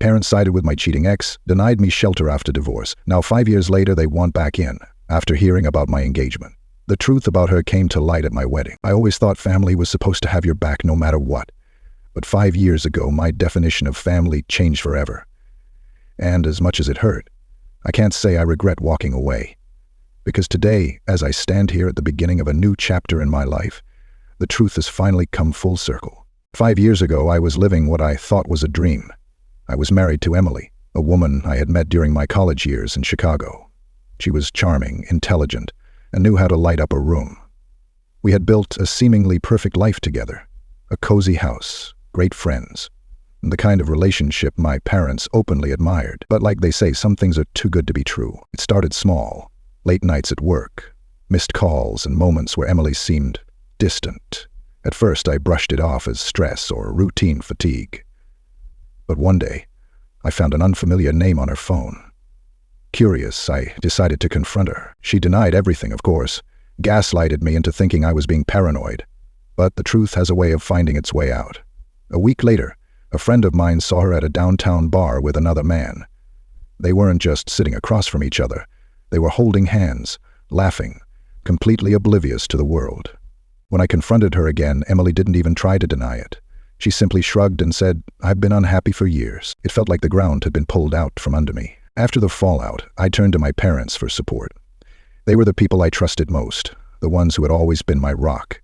Parents sided with my cheating ex, denied me shelter after divorce. Now 5 years later, they want back in, after hearing about my engagement. The truth about her came to light at my wedding. I always thought family was supposed to have your back no matter what. But 5 years ago, my definition of family changed forever. And as much as it hurt, I can't say I regret walking away. Because today, as I stand here at the beginning of a new chapter in my life, the truth has finally come full circle. 5 years ago, I was living what I thought was a dream. I was married to Emily, a woman I had met during my college years in Chicago. She was charming, intelligent, and knew how to light up a room. We had built a seemingly perfect life together, a cozy house, great friends, and the kind of relationship my parents openly admired. But like they say, some things are too good to be true. It started small, late nights at work, missed calls, and moments where Emily seemed distant. At first, I brushed it off as stress or routine fatigue. But one day, I found an unfamiliar name on her phone. Curious, I decided to confront her. She denied everything, of course, gaslighted me into thinking I was being paranoid. But the truth has a way of finding its way out. A week later, a friend of mine saw her at a downtown bar with another man. They weren't just sitting across from each other. They were holding hands, laughing, completely oblivious to the world. When I confronted her again, Emily didn't even try to deny it. She simply shrugged and said, "I've been unhappy for years." It felt like the ground had been pulled out from under me. After the fallout, I turned to my parents for support. They were the people I trusted most, the ones who had always been my rock.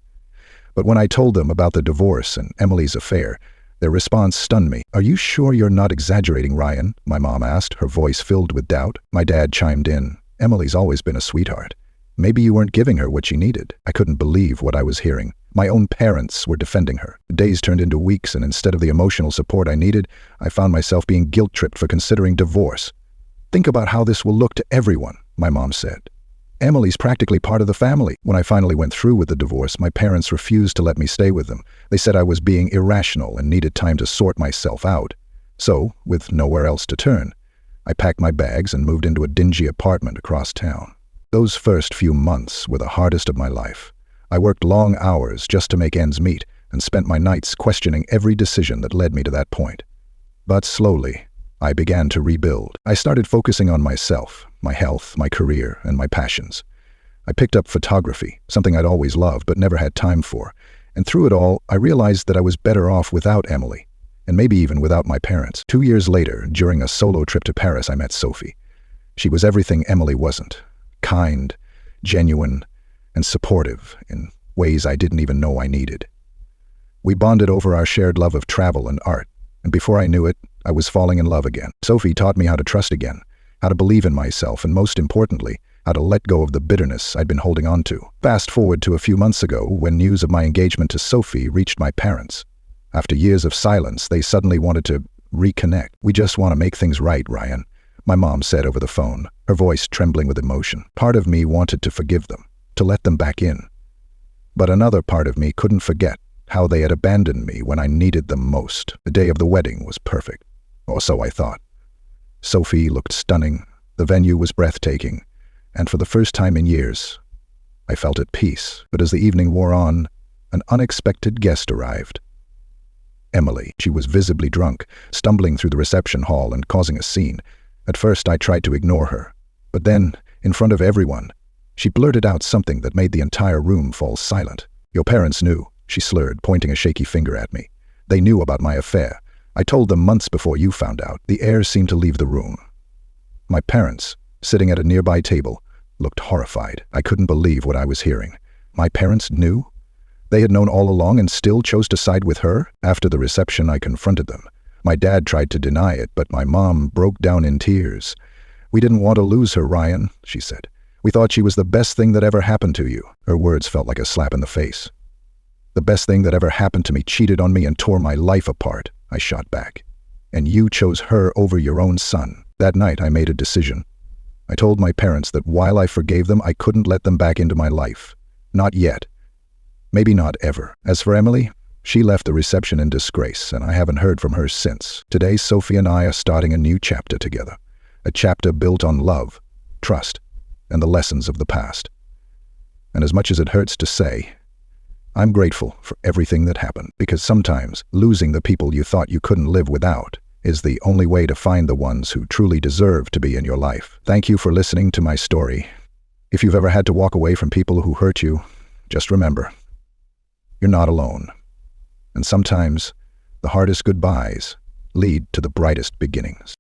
But when I told them about the divorce and Emily's affair, their response stunned me. "Are you sure you're not exaggerating, Ryan?" my mom asked, her voice filled with doubt. My dad chimed in, "Emily's always been a sweetheart. Maybe you weren't giving her what she needed." I couldn't believe what I was hearing. My own parents were defending her. Days turned into weeks, and instead of the emotional support I needed, I found myself being guilt-tripped for considering divorce. "Think about how this will look to everyone," my mom said. "Emily's practically part of the family." When I finally went through with the divorce, my parents refused to let me stay with them. They said I was being irrational and needed time to sort myself out. So, with nowhere else to turn, I packed my bags and moved into a dingy apartment across town. Those first few months were the hardest of my life. I worked long hours just to make ends meet and spent my nights questioning every decision that led me to that point. But slowly, I began to rebuild. I started focusing on myself, my health, my career, and my passions. I picked up photography, something I'd always loved but never had time for. And through it all, I realized that I was better off without Emily, and maybe even without my parents. 2 years later, during a solo trip to Paris, I met Sophie. She was everything Emily wasn't. Kind, genuine, and supportive in ways I didn't even know I needed. We bonded over our shared love of travel and art, and before I knew it, I was falling in love again. Sophie taught me how to trust again, how to believe in myself, and most importantly, how to let go of the bitterness I'd been holding on to. Fast forward to a few months ago, when news of my engagement to Sophie reached my parents. After years of silence, they suddenly wanted to reconnect. "We just want to make things right, Ryan," my mom said over the phone, her voice trembling with emotion. Part of me wanted to forgive them, to let them back in. But another part of me couldn't forget how they had abandoned me when I needed them most. The day of the wedding was perfect, or so I thought. Sophie looked stunning, the venue was breathtaking, and for the first time in years, I felt at peace. But as the evening wore on, an unexpected guest arrived. Emily. She was visibly drunk, stumbling through the reception hall and causing a scene. At first, I tried to ignore her, but then, in front of everyone, she blurted out something that made the entire room fall silent. "Your parents knew," she slurred, pointing a shaky finger at me. "They knew about my affair. I told them months before you found out." The air seemed to leave the room. My parents, sitting at a nearby table, looked horrified. I couldn't believe what I was hearing. My parents knew? They had known all along and still chose to side with her? After the reception, I confronted them. My dad tried to deny it, but my mom broke down in tears. "We didn't want to lose her, Ryan," she said. "We thought she was the best thing that ever happened to you." Her words felt like a slap in the face. "The best thing that ever happened to me cheated on me and tore my life apart," I shot back. "And you chose her over your own son." That night, I made a decision. I told my parents that while I forgave them, I couldn't let them back into my life. Not yet. Maybe not ever. As for Emily, she left the reception in disgrace, and I haven't heard from her since. Today, Sophie and I are starting a new chapter together. A chapter built on love, trust, and the lessons of the past. And as much as it hurts to say, I'm grateful for everything that happened, because sometimes losing the people you thought you couldn't live without is the only way to find the ones who truly deserve to be in your life. Thank you for listening to my story. If you've ever had to walk away from people who hurt you, just remember, you're not alone. And sometimes, the hardest goodbyes lead to the brightest beginnings.